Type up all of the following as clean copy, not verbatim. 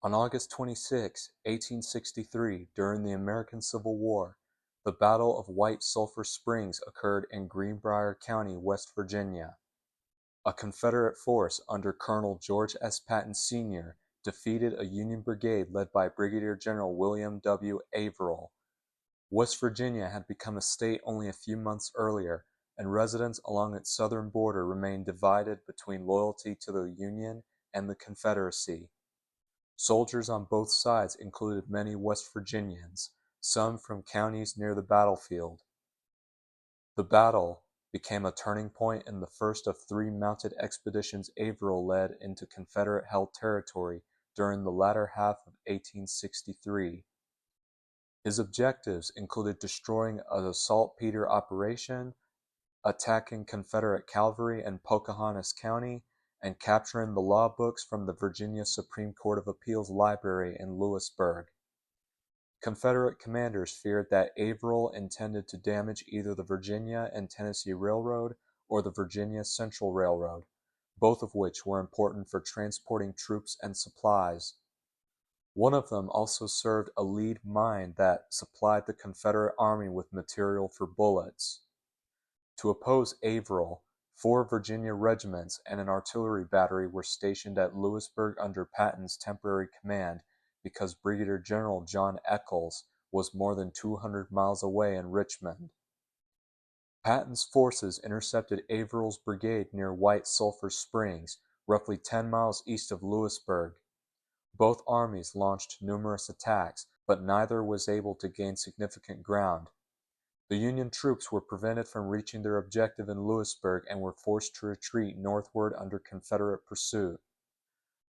On August 26, 1863, during the American Civil War, the Battle of White Sulphur Springs occurred in Greenbrier County, West Virginia. A Confederate force under Colonel George S. Patton, Sr. defeated a Union brigade led by Brigadier General William W. Averill. West Virginia had become a state only a few months earlier, and residents along its southern border remained divided between loyalty to the Union and the Confederacy. Soldiers on both sides included many West Virginians, some from counties near the battlefield. The battle became a turning point in the first of three mounted expeditions Averill led into Confederate-held territory during the latter half of 1863. His objectives included destroying a saltpeter operation, attacking Confederate cavalry in Pocahontas County, and capturing the law books from the Virginia Supreme Court of Appeals Library in Lewisburg. Confederate commanders feared that Averill intended to damage either the Virginia and Tennessee Railroad or the Virginia Central Railroad, both of which were important for transporting troops and supplies. One of them also served a lead mine that supplied the Confederate Army with material for bullets. To oppose Averill, 4 Virginia regiments and an artillery battery were stationed at Lewisburg under Patton's temporary command because Brigadier General John Echols was more than 200 miles away in Richmond. Patton's forces intercepted Averill's brigade near White Sulphur Springs, roughly 10 miles east of Lewisburg. Both armies launched numerous attacks, but neither was able to gain significant ground. The Union troops were prevented from reaching their objective in Lewisburg and were forced to retreat northward under Confederate pursuit.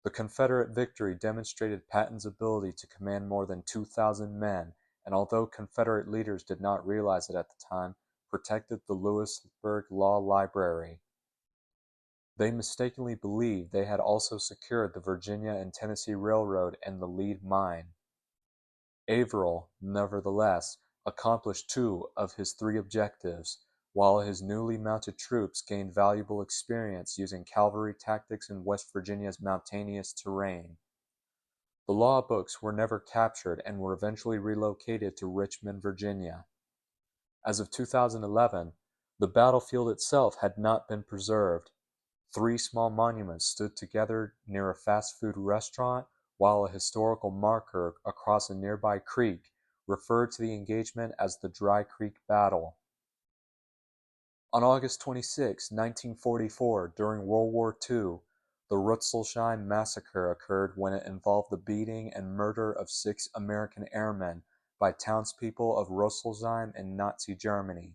The Confederate victory demonstrated Patton's ability to command more than 2,000 men, and although Confederate leaders did not realize it at the time, protected the Lewisburg Law Library. They mistakenly believed they had also secured the Virginia and Tennessee Railroad and the lead mine. Averill, nevertheless, accomplished 2 of his 3 objectives, while his newly mounted troops gained valuable experience using cavalry tactics in West Virginia's mountainous terrain. The law books were never captured and were eventually relocated to Richmond, Virginia. As of 2011, the battlefield itself had not been preserved. 3 small monuments stood together near a fast food restaurant, while a historical marker across a nearby creek referred to the engagement as the Dry Creek Battle. On August 26, 1944, during World War II, the Rüsselsheim massacre occurred when it involved the beating and murder of 6 American airmen by townspeople of Rüsselsheim in Nazi Germany.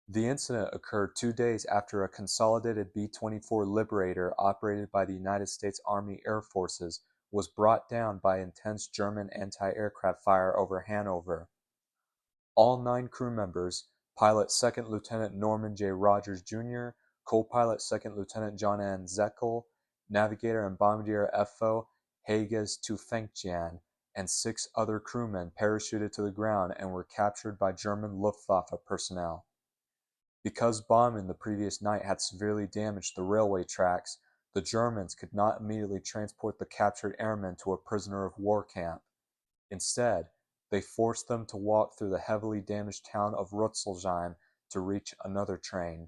The incident occurred 2 days after a consolidated B-24 Liberator operated by the United States Army Air Forces was brought down by intense German anti-aircraft fire over Hanover. All 9 crew members, pilot 2nd Lieutenant Norman J. Rogers, Jr., co-pilot 2nd Lieutenant John N. Zeckel, navigator and bombardier F.O. Hages Tufenkjian, and 6 other crewmen parachuted to the ground and were captured by German Luftwaffe personnel. Because bombing the previous night had severely damaged the railway tracks, the Germans could not immediately transport the captured airmen to a prisoner of war camp. Instead, they forced them to walk through the heavily damaged town of Rüsselsheim to reach another train.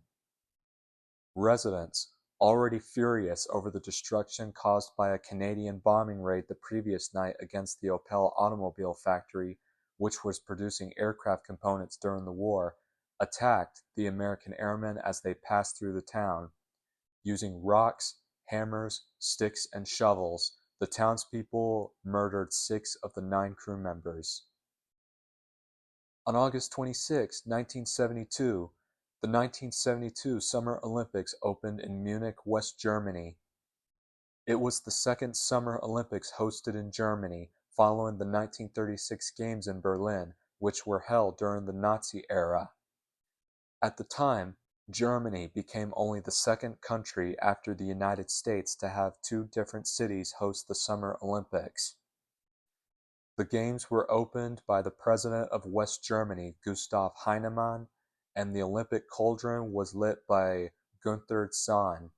Residents, already furious over the destruction caused by a Canadian bombing raid the previous night against the Opel automobile factory, which was producing aircraft components during the war, attacked the American airmen as they passed through the town. Using rocks, hammers, sticks, and shovels, the townspeople murdered 6 of the 9 crew members. On August 26, 1972, the 1972 Summer Olympics opened in Munich, West Germany. It was the second Summer Olympics hosted in Germany, following the 1936 Games in Berlin, which were held during the Nazi era. At the time, Germany became only the 2nd country after the United States to have 2 different cities host the Summer Olympics. The Games were opened by the President of West Germany, Gustav Heinemann, and the Olympic cauldron was lit by Gunther Zahn.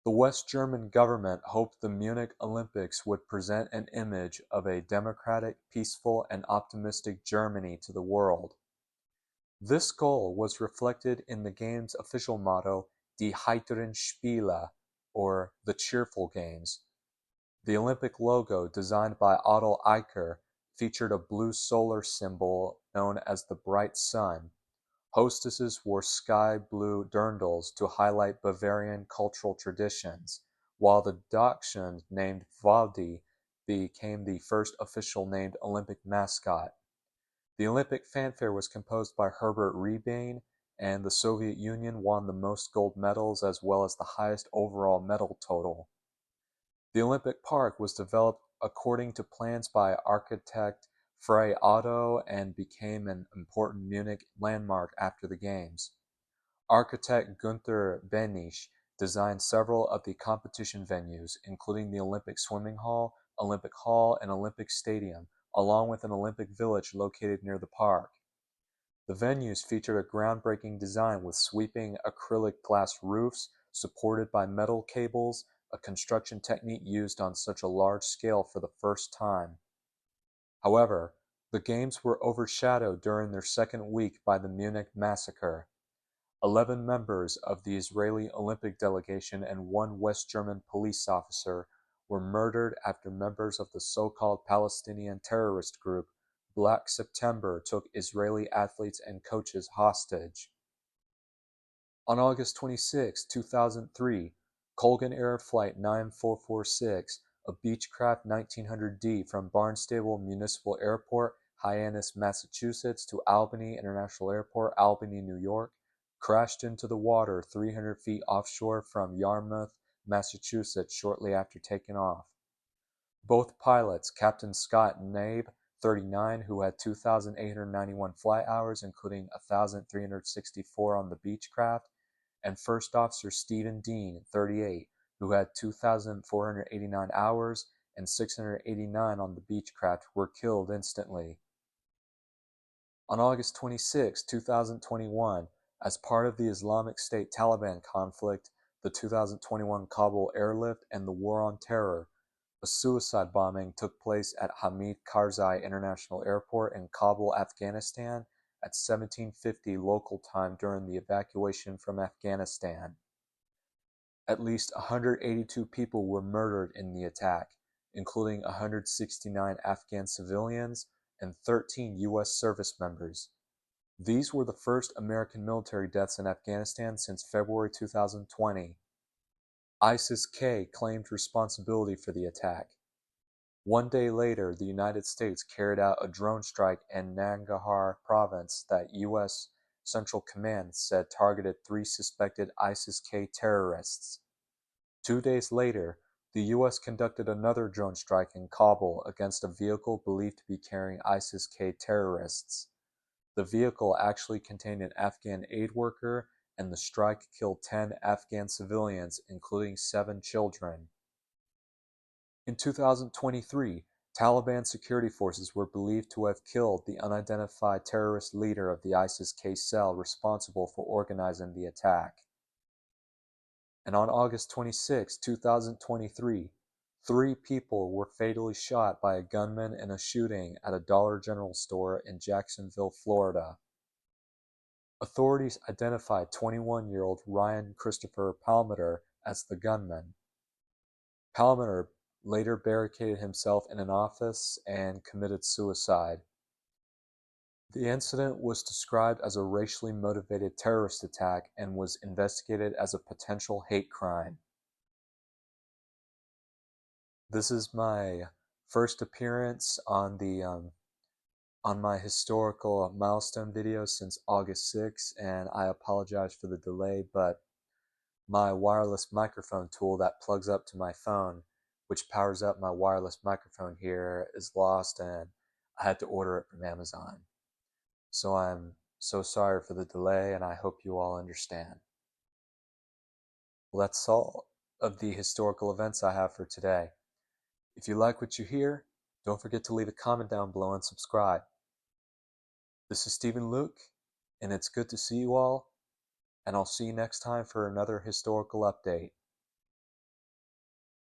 The West German government hoped the Munich Olympics would present an image of a democratic, peaceful, and optimistic Germany to the world. This goal was reflected in the game's official motto, Die heiteren Spiele, or the Cheerful Games. The Olympic logo, designed by Otto Eicher, featured a blue solar symbol known as the bright sun. Hostesses wore sky blue dirndls to highlight Bavarian cultural traditions, while the Dachshund named Waldi became the first official named Olympic mascot. The Olympic fanfare was composed by Herbert Rebane, and the Soviet Union won the most gold medals as well as the highest overall medal total. The Olympic Park was developed according to plans by architect Frei Otto and became an important Munich landmark after the Games. Architect Günther Benisch designed several of the competition venues, including the Olympic Swimming Hall, and Olympic Stadium, along with an Olympic Village located near the park. The venues featured a groundbreaking design with sweeping acrylic glass roofs supported by metal cables, a construction technique used on such a large scale for the first time. However, the Games were overshadowed during their second week by the Munich massacre. 11 members of the Israeli Olympic delegation and one West German police officer were murdered after members of the so-called Palestinian terrorist group Black September took Israeli athletes and coaches hostage. On August 26, 2003, Colgan Air Flight 9446, a Beechcraft 1900D from Barnstable Municipal Airport, Hyannis, Massachusetts to Albany International Airport, Albany, New York, crashed into the water 300 feet offshore from Yarmouth, Massachusetts shortly after taking off. Both pilots, Captain Scott Nabe, 39, who had 2,891 flight hours, including 1,364 on the Beechcraft, and First Officer Stephen Dean, 38, who had 2,489 hours and 689 on the Beechcraft, were killed instantly. On August 26, 2021, as part of the Islamic State Taliban conflict, the 2021 Kabul airlift, and the War on Terror, a suicide bombing took place at Hamid Karzai International Airport in Kabul, Afghanistan, at 1750 local time during the evacuation from Afghanistan. At least 182 people were murdered in the attack, including 169 Afghan civilians and 13 U.S. service members. These were the first American military deaths in Afghanistan since February 2020. ISIS-K claimed responsibility for the attack. One day later, the United States carried out a drone strike in Nangarhar province that U.S. Central Command said targeted 3 suspected ISIS-K terrorists. 2 days later, the U.S. conducted another drone strike in Kabul against a vehicle believed to be carrying ISIS-K terrorists. The vehicle actually contained an Afghan aid worker, and the strike killed 10 Afghan civilians, including 7 children. In 2023, Taliban security forces were believed to have killed the unidentified terrorist leader of the ISIS-K cell responsible for organizing the attack. And on August 26, 2023, 3 people were fatally shot by a gunman in a shooting at a Dollar General store in Jacksonville, Florida. Authorities identified 21-year-old Ryan Christopher Palmater as the gunman. Palmater later barricaded himself in an office and committed suicide. The incident was described as a racially motivated terrorist attack and was investigated as a potential hate crime. This is my first appearance on my historical milestone video since August 6, and I apologize for the delay, but my wireless microphone tool that plugs up to my phone, which powers up my wireless microphone here, is lost, and I had to order it from Amazon. So I'm so sorry for the delay, and I hope you all understand. Well, that's all of the historical events I have for today. If you like what you hear, don't forget to leave a comment down below and subscribe. This is Stephen Luke, and it's good to see you all, and I'll see you next time for another historical update.